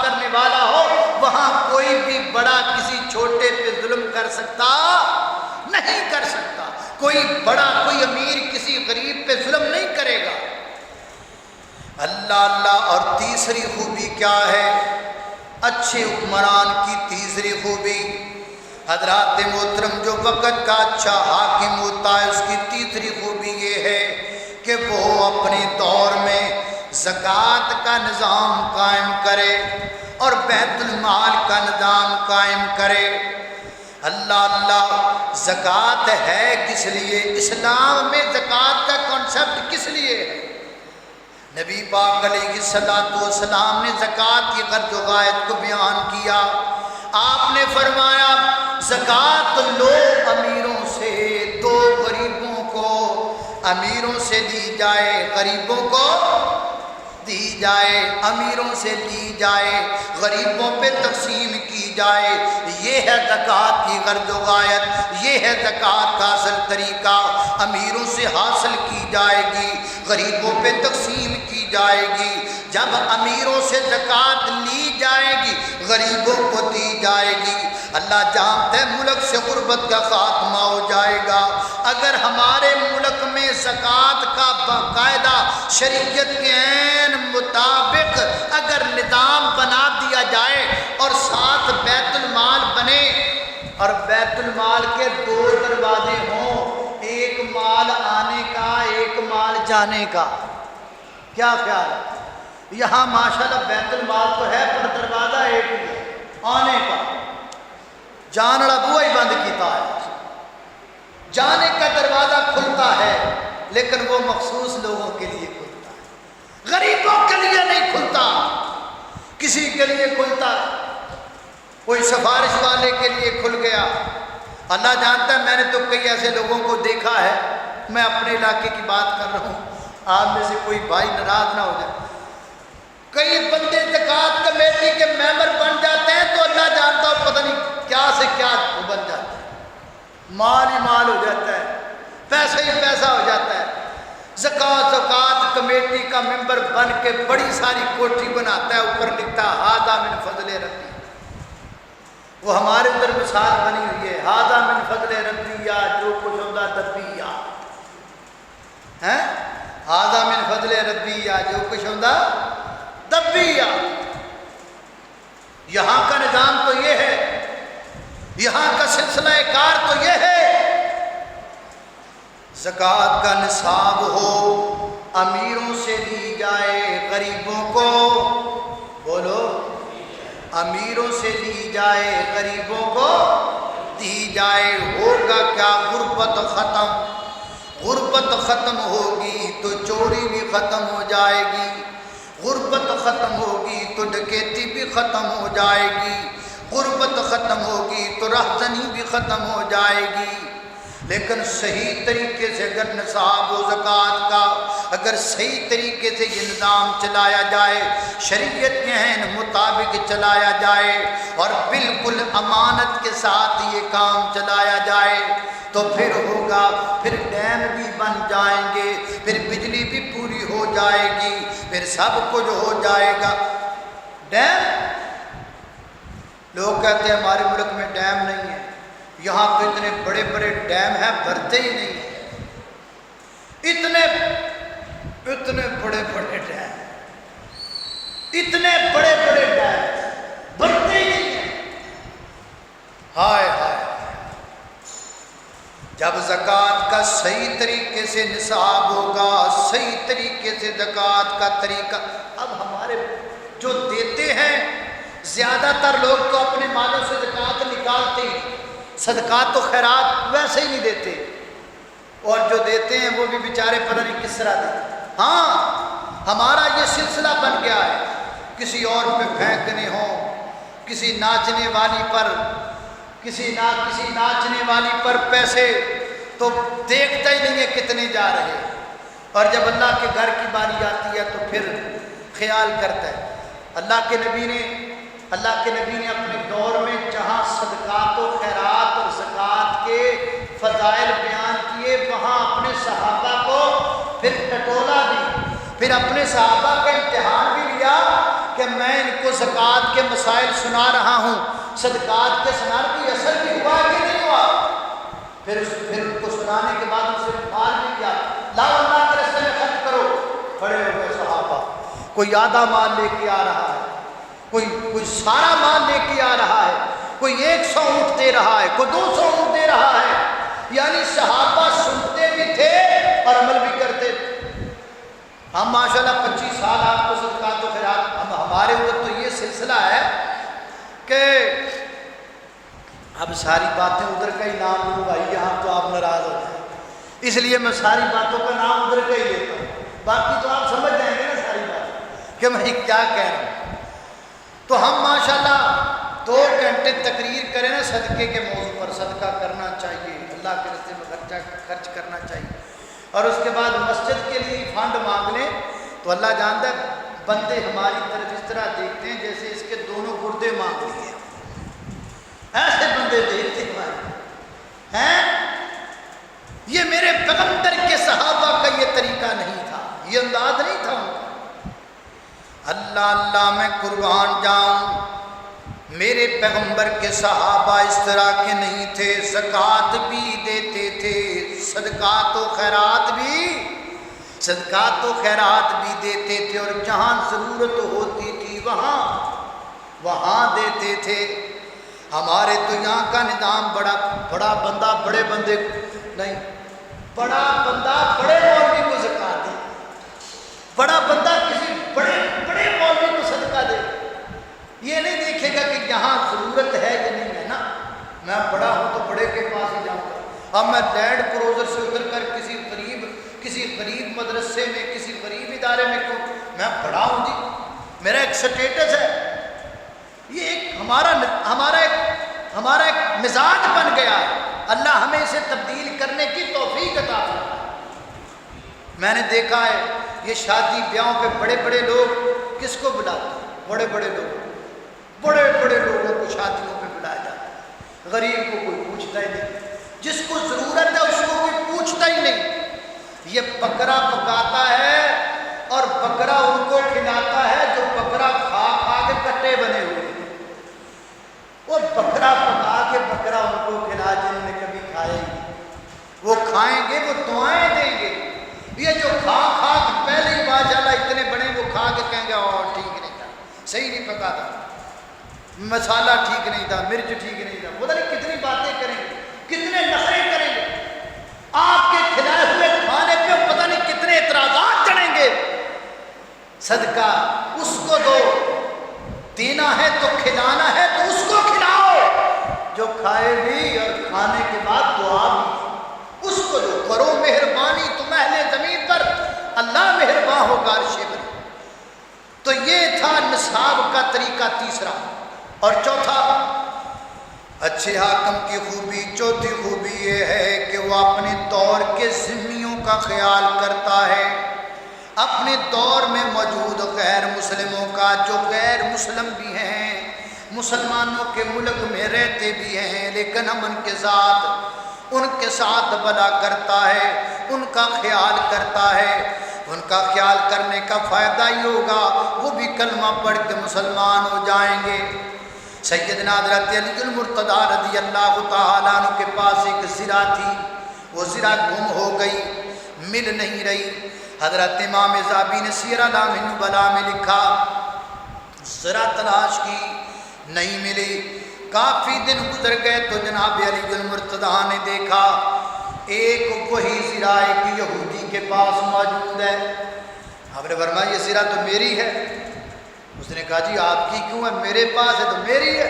کرنے والا ہو، وہاں کوئی بھی بڑا کسی چھوٹے پہ ظلم کر سکتا نہیں کر سکتا، کوئی بڑا کوئی امیر کسی غریب پہ ظلم نہیں کرے گا۔ اللہ اللہ۔ اور تیسری خوبی کیا ہے؟ اچھے حکمران کی تیسری خوبی، حضرات محترم جو وقت کا اچھا حاکم ہوتا ہے اس کی تیسری خوبی یہ ہے کہ وہ اپنے دور میں زکوٰۃ کا نظام قائم کرے اور بیت المال کا نظام قائم کرے۔ اللہ اللہ۔ زکوٰۃ ہے کس لیے؟ اسلام میں زکوٰۃ کا کانسیپٹ کس لیے ہے؟ نبی پاک علیہ الصلوۃ والسلام نے زکوٰۃ کی غرض و غایت کو بیان کیا۔ آپ نے فرمایا زکوٰۃ لو امیروں سے، دو غریبوں کو امیروں سے لی جائے، غریبوں کو دی جائے، امیروں سے لی جائے، غریبوں پہ تقسیم کی جائے۔ یہ ہے زکوٰۃ کی غرض و غایت، یہ ہے زکوٰۃ کا اصل طریقہ۔ امیروں سے حاصل کی جائے گی، غریبوں پہ تقسیم کی جائے گی۔ جب امیروں سے زکوٰۃ لی جائے گی، غریبوں کو دی جائے گی، اللہ جانتا ہے ملک سے غربت کا خاتمہ ہو جائے گا۔ اگر ہمارے ملک میں زکوٰۃ کا باقاعدہ شریعت کے عین مطابق اگر نظام بنا دیا جائے اور ساتھ بیت المال بنے اور بیت المال کے دو دروازے ہوں، ایک مال آنے کا ایک مال جانے کا، کیا خیال ہے؟ یہاں ماشاءاللہ بیت المال تو ہے پر دروازہ ایک ہی ہے آنے کا، جان والا بوہا ہی بند کیتا ہے، جانے کا دروازہ کھلتا ہے لیکن وہ مخصوص لوگوں کے لیے کھلتا ہے، غریبوں کے لیے نہیں کھلتا، کسی کے لیے کھلتا، کوئی سفارش والے کے لیے کھل گیا۔ اللہ جانتا ہے میں نے تو کئی ایسے لوگوں کو دیکھا ہے، میں اپنے علاقے کی بات کر رہا ہوں، آپ میں سے کوئی بھائی ناراض نہ ہو جائے، کئی بندے زکوٰۃ کمیٹی کے ممبر بن جاتے ہیں تو اللہ جانتا ہو پتہ نہیں کیا سے کیا بن جاتا ہے، مال ہی مال ہو جاتا ہے، پیسہ ہی پیسہ ہو جاتا ہے۔ زکوٰۃ کمیٹی کا ممبر بن کے بڑی ساری کوٹھی بناتا ہے، اوپر لکھتا ہے ھذا من فضل ربی، وہ ہمارے ادھر مثال بنی ہوئی ہے، ھذا من فضل ربی، یا جو کچھ ہوتا دبیا ہے، ھذا من فضل ربی، یا جو کچھ ہوتا دبیا۔ یہاں کا نظام تو یہ ہے، یہاں کا سلسلہ کار تو یہ ہے، زکوٰۃ کا نصاب ہو، امیروں سے لی جائے، غریبوں کو بولو، امیروں سے لی جائے، غریبوں کو دی جائے۔ ہوگا کیا؟ غربت ختم، غربت ختم ہوگی تو چوری بھی ختم ہو جائے گی، غربت ختم ہوگی تو ڈکیتی بھی ختم ہو جائے گی، غربت ختم ہوگی تو رہزنی بھی ختم ہو جائے گی۔ لیکن صحیح طریقے سے اگر نصاب و زکوٰۃ کا اگر صحیح طریقے سے یہ نظام چلایا جائے، شریعت کے عین مطابق چلایا جائے اور بالکل امانت کے ساتھ یہ کام چلایا جائے تو پھر ہوگا، پھر ڈیم بھی بن جائیں گے، پھر بجلی بھی پوری ہو جائے گی، پھر سب کچھ ہو جائے گا۔ ڈیم، لوگ کہتے ہیں ہمارے ملک میں ڈیم نہیں ہے، یہاں پہ اتنے بڑے بڑے ڈیم ہیں بھرتے ہی نہیں ہیں، اتنے بڑے بڑے ڈیم، اتنے بڑے بڑے ڈیم بھرتے ہی نہیں ہیں۔ ہائے ہائے، جب زکوٰۃ کا صحیح طریقے سے نصاب ہوگا، صحیح طریقے سے زکوٰۃ کا طریقہ، اب ہمارے جو دیتے ہیں زیادہ تر لوگ تو اپنے مالوں سے زکوٰۃ نکالتے ہی، صدقات و خیرات ویسے ہی نہیں دیتے، اور جو دیتے ہیں وہ بھی بیچارے پتہ نہیں کس طرح دیتے۔ ہاں ہمارا یہ سلسلہ بن گیا ہے، کسی اور پہ پھینکنے ہوں، کسی ناچنے والی پر، کسی ناچنے والی پر پیسے تو دیکھتا ہی نہیں ہے کتنے جا رہے، اور جب اللہ کے گھر کی باری آتی ہے تو پھر خیال کرتا ہے۔ اللہ کے نبی نے اپنے دور میں جہاں صدقات و خیرات اور زکوٰۃ کے فضائل بیان کیے، وہاں اپنے صحابہ کو پھر ٹٹولا بھی، پھر اپنے صحابہ کا امتحان بھی لیا کہ میں ان کو زکوٰۃ کے مسائل سنا رہا ہوں، صدقات کے سنا کوئی اثر بھی ہوا کہ نہیں ہوا؟ پھر ان کو سنانے کے بعد ان سے انکار بھی کیا، لاؤ اللہ کے راستے میں خرچ کرو۔ کھڑے ہو گئے صحابہ، کوئی آدھا مال لے کے آ رہا ہے، کوئی سارا مال لے کے آ رہا ہے، کوئی 100 اونٹ دے رہا ہے، کوئی 200 اونٹ دے رہا ہے۔ یعنی صحابہ سنتے بھی تھے اور عمل بھی کرتے تھے۔ ہم ماشاءاللہ 25 سال آپ کو صدقات و خیرات، ہمارے ادھر تو یہ سلسلہ ہے کہ اب ساری باتیں ادھر کا ہی نام لوں بھائی، یہاں تو آپ ناراض ہو جائیں، اس لیے میں ساری باتوں کا نام ادھر کا ہی لیتا ہوں، باقی تو آپ سمجھ جائیں گے نا ساری بات کہ میں کیا کہہ رہا ہوں۔ تو ہم ماشاءاللہ 2 گھنٹے تقریر کریں نا صدقے کے موضوع پر، صدقہ کرنا چاہیے، اللہ کے راستے میں خرچ کرنا چاہیے، اور اس کے بعد مسجد کے لیے فنڈ مانگ لیں تو اللہ جانتا ہے بندے ہماری طرف اس طرح دیکھتے ہیں جیسے اس کے دونوں گردے مانگ لیے، ایسے بندے دیکھتے ہیں۔ یہ میرے پیغمبر کے صحابہ کا یہ طریقہ نہیں تھا، یہ انداز نہیں تھا ان کا۔ اللہ اللہ میں قربان جاؤں، میرے پیغمبر کے صحابہ اس طرح کے نہیں تھے، زکوٰۃ بھی دیتے تھے، صدقات و خیرات بھی دیتے تھے، اور جہاں ضرورت ہوتی تھی وہاں دیتے تھے۔ ہمارے تو یہاں کا نظام بڑا بندہ بڑے بندے نہیں، بڑا بندہ بڑے مولوی کو زکوٰۃ دے، بڑا بندہ کسی بڑے مولوی کو صدقہ دے، یہ نہیں دیکھے گا کہ یہاں ضرورت ہے کہ نہیں ہے نا، میں بڑا ہوں تو بڑے کے پاس ہی جاؤں گا۔ اب میں لینڈ کروزر سے اتر کر کسی غریب مدرسے میں، کسی غریب ادارے میں میں بڑا ہوں جی، میرا ایک سٹیٹس ہے، یہ ایک ہمارا ایک مزاج بن گیا ہے۔ اللہ ہمیں اسے تبدیل کرنے کی توفیق عطا فرمائے۔ میں نے دیکھا ہے یہ شادی بیاہوں پہ بڑے بڑے لوگ کس کو بلاتے ہیں؟ بڑے بڑے لوگوں کو شادیوں پہ بلایا جاتا ہے، غریب کو کوئی پوچھتا ہی نہیں، جس کو ضرورت ہے اس کو کوئی پوچھتا ہی نہیں۔ یہ بکرا پکاتا ہے اور بکرا ان کو کھلاتا ہے جو بکرا کھا کے کٹے بنے ہوئے ہیں، وہ بکرا پکا کے بکرا ان کو کھلا جنہوں نے کبھی کھایا ہی نہیں، وہ کھائیں گے، وہ دعائیں دیں گے۔ یہ جو کھا کے پہلے ہی ماشاءاللہ اتنے بڑے، وہ کھا کے کہیں گے اور ٹھیک نہیں تھا، صحیح نہیں پکا تھا، مسالہ ٹھیک نہیں تھا، مرچ ٹھیک نہیں تھا، پتہ نہیں کتنی باتیں کریں گے، کتنے نخرے کریں گے، آپ کے کھلائے ہوئے کھانے پہ پتہ نہیں کتنے اعتراضات چڑھیں گے۔ صدقہ اس کو دو، دینا ہے تو کھلانا ہے تو اس کو کھلاؤ، جو کھائے بھی اور کھانے کے بعد دعا بھی، اس کو دو، کرو مہربانی تم اہل زمین پر، اللہ مہربان ہوگا عرش پر۔ تو یہ تھا نصاب کا طریقہ تیسرا۔ اور چوتھا، اچھے حاکم کی خوبی، چوتھی خوبی یہ ہے کہ وہ اپنے دور کے ذمیوں کا خیال کرتا ہے، اپنے دور میں موجود غیر مسلموں کا، جو غیر مسلم بھی ہیں، مسلمانوں کے ملک میں رہتے بھی ہیں لیکن ہم ان کے ساتھ بھلا کرتا ہے، ان کا خیال کرتا ہے۔ ان کا خیال کرنے کا فائدہ ہی ہوگا وہ بھی کلمہ پڑھ کے مسلمان ہو جائیں گے۔ سیدنا حضرت علی المرتضیٰ رضی اللہ تعالیٰ عنہ کے پاس ایک زرہ تھی، وہ زرہ گم ہو گئی، مل نہیں رہی۔ حضرت امام ذہبی نے سیر اعلام النبلاء میں لکھا، زرہ تلاش کی نہیں ملی، کافی دن گزر گئے تو جناب علی المرتضیٰ نے دیکھا ایک وہی زرہ ایک یہودی کے پاس موجود ہے۔ آپ نے فرمایا یہ زرہ تو میری ہے۔ اس نے کہا جی آپ کی کیوں ہے؟ میرے پاس ہے تو میری ہے۔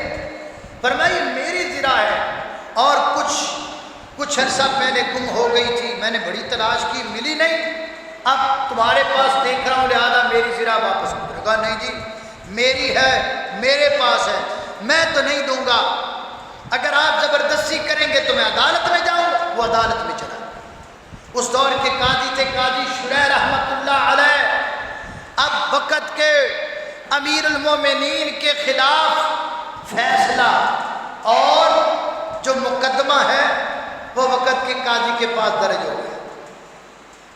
فرمایا یہ میری زرہ ہے اور کچھ عرصہ پہلے گم ہو گئی تھی، میں نے بڑی تلاش کی ملی نہیں، اب تمہارے پاس دیکھ رہا ہوں لہذا میری زرہ واپس کرو۔ کہا نہیں جی میری ہے، میرے پاس ہے، میں تو نہیں دوں گا، اگر آپ زبردستی کریں گے تو میں عدالت میں جاؤں گا۔ وہ عدالت میں چلا۔ اس دور کے قاضی تھے قاضی شریح رحمۃ اللہ علیہ۔ اب وقت کے امیر المومنین کے خلاف فیصلہ اور جو مقدمہ ہے وہ وقت کے قاضی کے پاس درج ہو گیا۔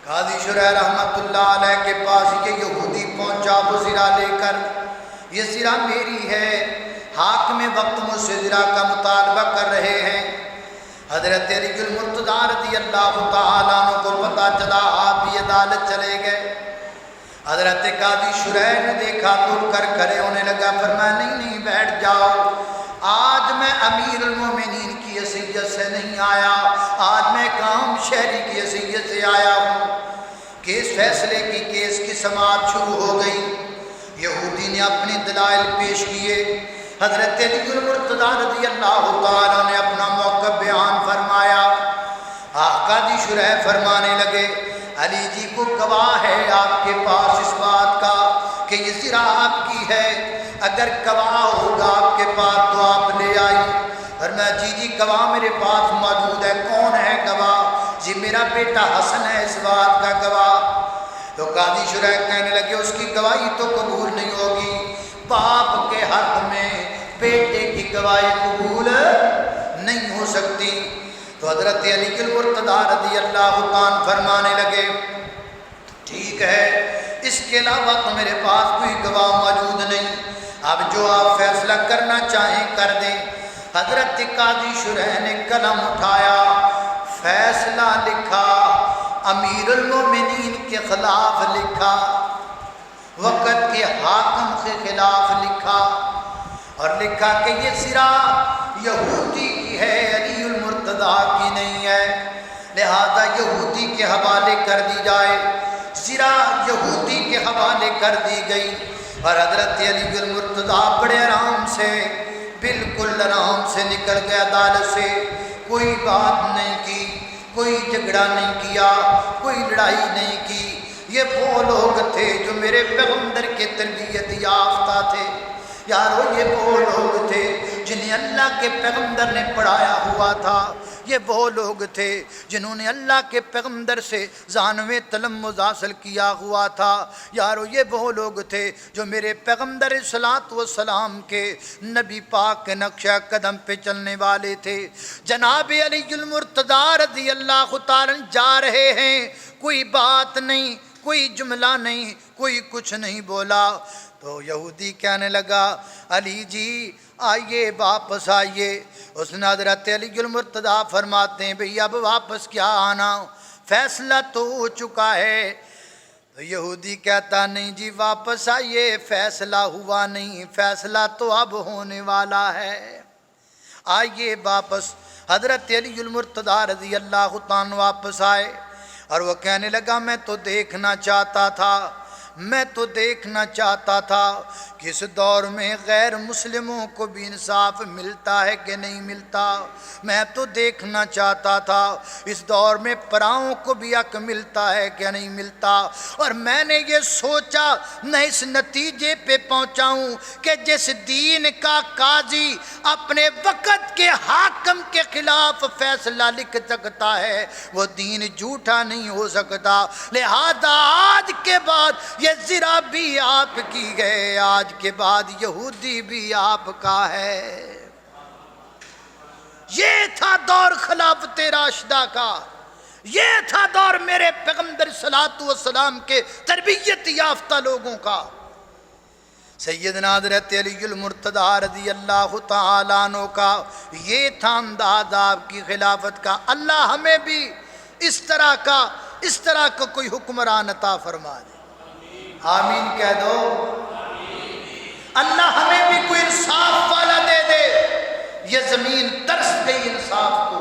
قاضی شریح رحمۃ اللہ علیہ کے پاس یہ یہودی پہنچا وہ زرہ لے کر، زرہ میری ہے، حاکم وقت مجھ سے زرہ کا مطالبہ کر رہے ہیں۔ حضرت علی المرتضیٰ رضی اللہ تعالیٰ عنہ کو پتہ چلا، آپ بھی عدالت چلے گئے۔ حضرت قاضی شریح نے دیکھا تو اٹھ کر کھڑے ہونے لگا، فرمایا نہیں بیٹھ جاؤ، آج میں امیر المومنین کی حیثیت سے نہیں آیا، آج میں ایک عام شہری کی حیثیت سے آیا ہوں۔ کیس فیصلے کیس کی سماعت شروع ہو گئی۔ یہودی نے اپنے دلائل پیش کیے، حضرت علی المرتضیٰ رضی اللہ تعالیٰ نے اپنا موقف بیان فرمایا۔ قاضی شریح فرمانے لگے، علی جی کو گواہ ہے آپ کے پاس اس بات کا کہ یہ زرہ آپ کی ہے، اگر گواہ ہوگا آپ کے پاس تو آپ لے آئی۔ اور میں جی گواہ میرے پاس موجود ہے۔ کون ہے گواہ؟ جی میرا بیٹا حسن ہے اس بات کا گواہ۔ تو قاضی شریح کہنے لگے اس کی گواہی تو قبول نہیں ہوگی، باپ کے حق میں بیٹے کی گواہی قبول نہیں ہو سکتی۔ تو حضرت علی المرتضیٰ رضی اللہ تعالیٰ فرمانے لگے، ٹھیک ہے، اس کے علاوہ تو میرے پاس کوئی گواہ موجود نہیں، اب جو آپ فیصلہ کرنا چاہیں کر دیں۔ حضرت قاضی شریح نے قلم اٹھایا، فیصلہ لکھا، امیر المومنین کے خلاف لکھا، وقت کے حاکم کے خلاف لکھا، اور لکھا کہ یہ زرہ یہودی کی ہے، علی المرتضیٰ کی نہیں ہے، لہذا یہودی کے حوالے کر دی جائے۔ زرہ یہودی کے حوالے کر دی گئی، اور حضرت علی المرتضیٰ بڑے آرام سے، بالکل آرام سے نکل گئے عدالت سے، کوئی بات نہیں کی، کوئی جھگڑا نہیں کیا، کوئی لڑائی نہیں کی۔ یہ وہ لوگ تھے جو میرے پیغمبر کے تربیت یافتہ تھے، یارو یہ وہ لوگ تھے جنہیں اللہ کے پیغمبر نے پڑھایا ہوا تھا، یہ وہ لوگ تھے جنہوں نے اللہ کے پیغمبر سے ذانوِ تلمذ حاصل کیا ہوا تھا، یارو یہ وہ لوگ تھے جو میرے پیغمبر صلوات و سلام کے نبی پاک کے نقشہ قدم پہ چلنے والے تھے۔ جناب علی المرتضیٰ رضی اللہ تعالیٰ جا رہے ہیں، کوئی بات نہیں، کوئی جملہ نہیں، کوئی کچھ نہیں بولا۔ تو یہودی کہنے لگا، علی جی آئیے، واپس آئیے۔ اس نے حضرت علی المرتضیٰ فرماتے ہیں، بھئی اب واپس کیا آنا، فیصلہ تو ہو چکا ہے۔ تو یہودی کہتا نہیں جی واپس آئیے، فیصلہ ہوا نہیں، فیصلہ تو اب ہونے والا ہے، آئیے واپس۔ حضرت علی المرتضیٰ رضی اللہ تعالیٰ واپس آئے، اور وہ کہنے لگا میں تو دیکھنا چاہتا تھا کہ اس دور میں غیر مسلموں کو بھی انصاف ملتا ہے کہ نہیں ملتا، میں تو دیکھنا چاہتا تھا اس دور میں پراؤں کو بھی حق ملتا ہے کہ نہیں ملتا، اور میں نے یہ سوچا میں اس نتیجے پہ پہنچا ہوں کہ جس دین کا قاضی اپنے وقت کے حاکم کے خلاف فیصلہ لکھ سکتا ہے وہ دین جھوٹا نہیں ہو سکتا، لہذا آج کے بعد یہ زرہ بھی آپ کی گئے، آج کے بعد یہودی بھی آپ کا ہے۔ یہ تھا دور خلافت راشدہ کا، یہ تھا دور میرے پیغمبر صلوات و سلام کے تربیت یافتہ لوگوں کا۔ سیدنا حضرت علی المرتضیٰ رضی اللہ تعالیٰ عنہ کا یہ تھا انداز آپ کی خلافت کا۔ اللہ ہمیں بھی اس طرح کا کوئی حکمران عطا فرما دے، آمین کہہ دو۔ اللہ ہمیں بھی کوئی انصاف والا دے دے۔ یہ زمین ترس گئی انصاف کو،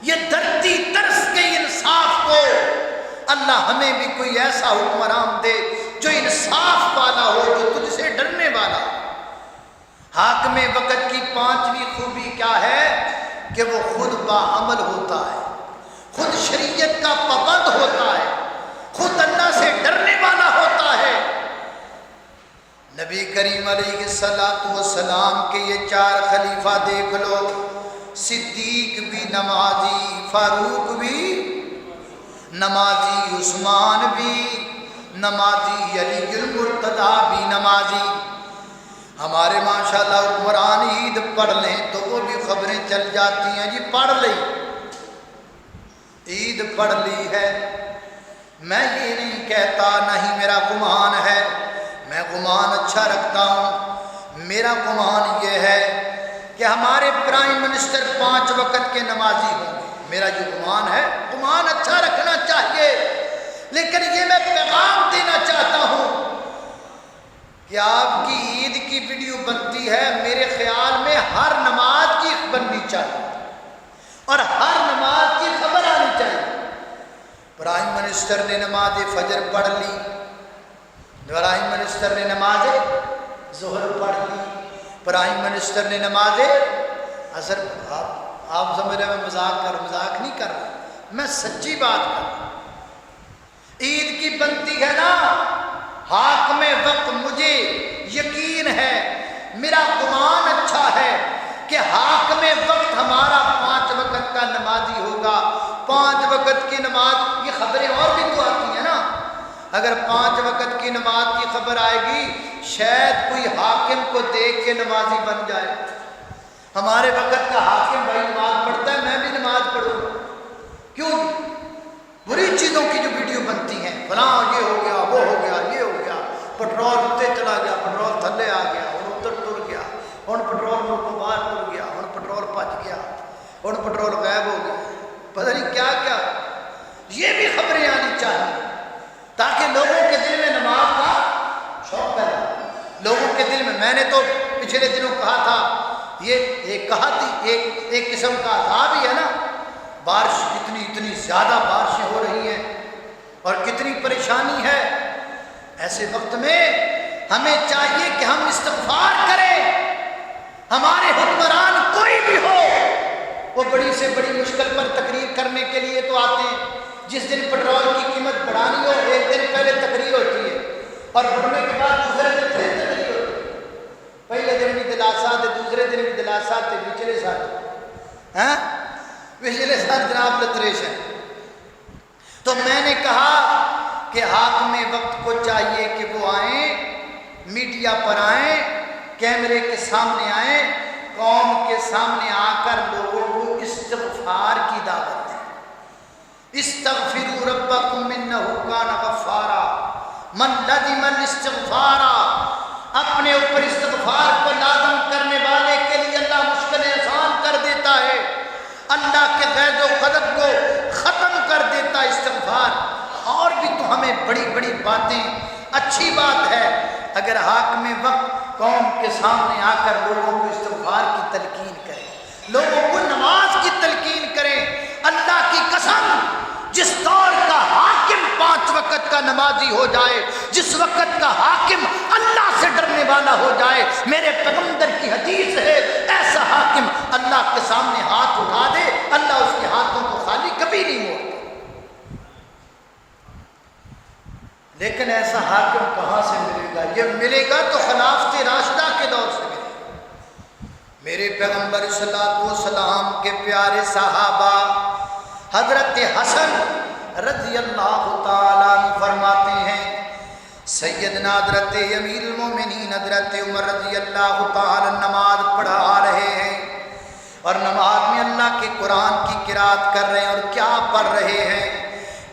یہ دھرتی ترس گئی انصاف کو، اللہ ہمیں بھی کوئی ایسا حکمران دے جو انصاف والا ہو، جو تجھ سے ڈرنے والا ہو۔ حاکم وقت کی پانچویں خوبی کیا ہے کہ وہ خود باعمل ہوتا ہے، خود شریعت کا پابند ہوتا ہے، خود اللہ سے ڈرنے والا ہوتا ہے۔ نبی کریم علیہ السلام کے یہ چار خلیفہ دیکھ لو، صدیق بھی نمازی، فاروق بھی نمازی، عثمان بھی نمازی، علی المرتضیٰ بھی نمازی۔ ہمارے ماشاءاللہ حکمران عید پڑھ لیں تو وہ بھی خبریں چل جاتی ہیں، جی پڑھ لی، عید پڑھ لی ہے۔ میں یہ نہیں کہتا، نہیں میرا گمان ہے، میں گمان اچھا رکھتا ہوں میرا گمان یہ ہے کہ ہمارے پرائم منسٹر 5 وقت کے نمازی ہوں گے. میرا جو گمان ہے، گمان اچھا رکھنا چاہیے، لیکن یہ میں پیغام دینا چاہتا ہوں کہ آپ کی عید کی ویڈیو بنتی ہے، میرے خیال میں ہر نماز کی بننی چاہیے اور ہر نماز کی خبر آنی چاہیے. پرائم منسٹر نے نماز فجر پڑھ لی، پرائم منسٹر نے نماز ظہر پڑھ لی، پرائم منسٹر نے نماز عصر. آپ سمجھ رہے میں مذاق نہیں کر رہا، میں سچی بات کر رہا ہوں. عید کی بنتی ہے نا حاکم وقت، مجھے یقین ہے، میرا گمان اچھا ہے کہ حاکم وقت ہمارا 5 وقت کا نمازی ہوگا. 5 وقت کی نماز، یہ خبریں اور بھی تو آتی ہیں نا. اگر 5 وقت کی نماز کی خبر آئے گی، شاید کوئی حاکم کو دیکھ کے نمازی بن جائے. ہمارے وقت کا حاکم بھائی نماز پڑھتا ہے، میں بھی نماز پڑھوں. کیوں؟ بری چیزوں کی جو ویڈیو بنتی ہیں، فلاں یہ ہو گیا، وہ ہو گیا، یہ ہو گیا، پٹرول اتنے چلا گیا، پٹرول تھلے آ گیا، اور اتر تر گیا، ہوں پٹرول ملک کو باہر تر گیا، ہوں پٹرول پچ گیا، ہوں پٹرول غائب ہو گیا، پتہ نہیں کیا کیا. یہ بھی خبریں آنی چاہیے تاکہ لوگوں کے دل میں نماز کا شوق پیدا ہو. لوگوں کے دل میں نے تو پچھلے دنوں کہا تھا، یہ کہا تھی ایک قسم کا عذاب ہی ہے نا. بارش اتنی زیادہ بارشیں ہو رہی ہیں اور کتنی پریشانی ہے. ایسے وقت میں ہمیں چاہیے کہ ہم استغفار کریں. ہمارے حکمران کوئی بھی ہو، وہ بڑی سے بڑی مشکل پر تقریر کرنے کے لیے تو آتے ہیں. جس دن پٹرول کی قیمت بڑھانی ہو، ایک دن پہلے تقریر ہوتی ہے اور بڑھنے کے بعد دوسرے دن پھر تقریر ہوتی ہے. پہلے دن بھی دلاسا دے، دوسرے دن بھی دلاسا دے، پچھلے سال جناب لتریش ہے. تو میں نے کہا کہ حاکم وقت کو چاہیے کہ وہ آئیں، میڈیا پر آئیں، کیمرے کے سامنے آئیں، قوم کے سامنے آ کر لوگوں کو استغفار کی دعوت دیں. استغفروا ربکم انہ کان غفارا. من لزم الاستغفار، اپنے اوپر استغفار کو لازم کرنے والے کے لیے اللہ مشکلیں آسان کر دیتا ہے، اللہ کے غیظ و غضب کو ختم کر دیتا استغفار. اور بھی تو ہمیں بڑی بڑی باتیں. اچھی بات ہے اگر حاکم وقت قوم کے سامنے آ کر لوگوں کو استغفار کی تلقین کریں، لوگوں کو نماز کی تلقین کریں. اللہ کی قسم، جس دور کا حاکم 5 وقت کا نمازی ہو جائے، جس وقت کا حاکم اللہ سے ڈرنے والا ہو جائے، میرے پیغمبر کی حدیث ہے، ایسا حاکم اللہ کے سامنے ہاتھ اٹھا دے، اللہ اس کے ہاتھوں کو خالی کبھی نہیں موڑتا. لیکن ایسا حاکم کہاں سے ملے گا؟ یہ ملے گا تو خلافت راشدہ کے دور سے ملے گا. میرے پیغمبر صلی اللہ علیہ وسلم کے پیارے صحابہ حضرت حسن رضی اللہ تعالیٰ عنہ فرماتے ہیں، سیدنا حضرت امیر المومنین حضرت عمر رضی اللہ تعالیٰ نماز پڑھا رہے ہیں اور نماز میں اللہ کے قرآن کی قرات کر رہے ہیں. اور کیا پڑھ رہے ہیں؟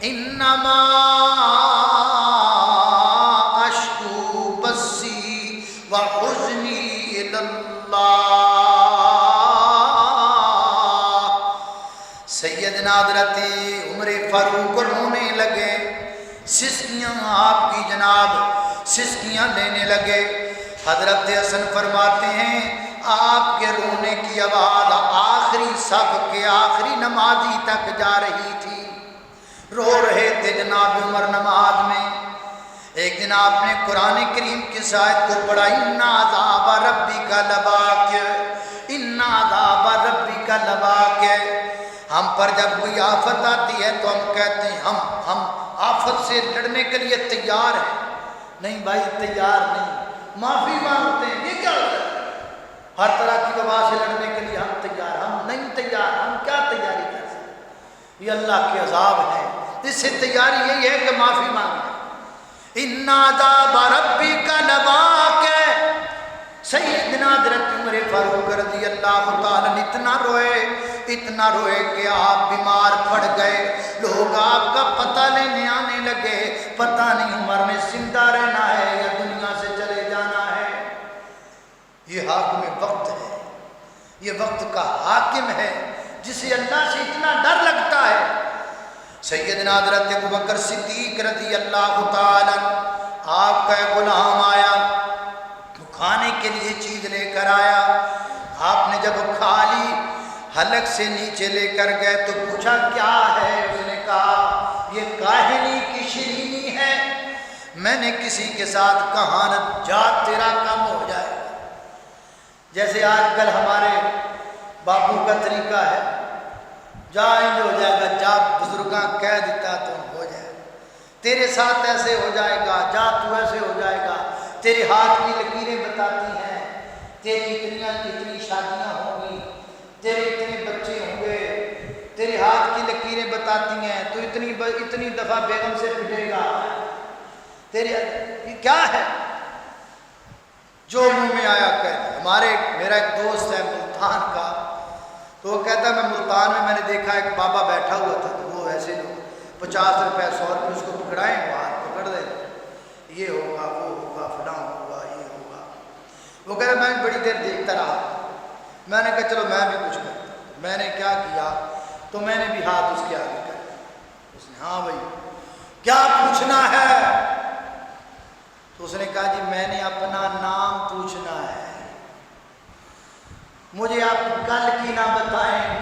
انما اشکو بثی وحزنی الی اللہ. سیدنا حضرت عمر فاروق رونے لگے، سسکیاں آپ کی جناب سسکیاں لینے لگے. حضرت حسن فرماتے ہیں آپ کے رونے کی آواز آخری صف کے آخری نمازی تک جا رہی تھی. رو رہے تھے جناب عمر نماز میں. ایک دن آپ نے قرآن کریم کی آیت کو پڑھا، ان عذاب ربک لواقع، ان عذاب ربک لواقع. ہم پر جب کوئی آفت آتی ہے تو ہم کہتے ہیں ہم آفت سے لڑنے کے لیے تیار ہیں. نہیں بھائی تیار نہیں، معافی مانگتے ہیں. یہ کیا ہوتا ہے؟ ہر طرح کی وبا سے لڑنے کے لیے ہم تیار، ہم نہیں تیار. ہم کیا تیاری کر سکتے؟ یہ اللہ کے عذاب ہے. اس سے تیاری یہی ہے کہ معافی مانگیں. ان عذاب ربک لواقع. سیدنا حضرت عمر فاروق رضی اللہ تعالیٰ اتنا روئے کہ آپ بیمار پڑ گئے. لوگ آپ کا پتہ لینے آنے لگے، پتہ نہیں عمر نے زندہ رہنا ہے یا دنیا سے چلے جانا ہے. یہ وقت کا حاکم ہے جسے اللہ سے اتنا ڈر لگتا ہے۔ سیدنا حضرت ابوبکر صدیق رضی اللہ تعالی آپ کا غلام آیا، کھانے کے لیے چیز لے کر آیا، آپ نے جب کھا لی حلق سے نیچے لے کر گئے تو پوچھا کیا ہے؟ اس نے کہا یہ کاہنی کی شیرینی ہے، میں نے کسی کے ساتھ کہانت جا تیرا کم ہو جائے گا۔ جیسے آج کل ہمارے باپو کا طریقہ ہے، جا انج ہو جائے گا، جا بزرگاں کہہ دیتا تو ہو جائے گا، تیرے ساتھ ایسے ہو جائے گا، جا تو ایسے ہو جائے گا، تیرے ہاتھ کی لکیریں بتاتی ہیں، تیری اتنی شادیاں ہوں گی، تیرے اتنے بچے ہوں گے، تیرے ہاتھ کی لکیریں بتاتی ہیں، تو اتنی دفعہ بیگم سے پٹے گا، تیرے یہ کیا ہے جو منہ میں آیا کہہ۔ میرا ایک دوست ہے ملتان کا، تو وہ کہتا ہے میں ملتان میں نے دیکھا ایک بابا بیٹھا ہوا تھا، تو وہ ایسے لوگ 50 روپے 100 روپے اس کو پکڑائیں، وہ ہاتھ پکڑ دیں، یہ ہوگا وہ ہوگا فلاں ہوگا یہ ہوگا۔ وہ کہتا ہے میں بڑی دیر دیکھتا رہا، میں نے کہا چلو میں بھی کچھ کرتا ہوں۔ میں نے کیا کیا تو میں نے بھی ہاتھ اس کے آگے کر دیا۔ اس نے ہاں بھائی کیا پوچھنا ہے؟ تو اس نے کہا جی میں نے اپنا نام پوچھنا ہے، مجھے آپ کل کی نہ بتائیں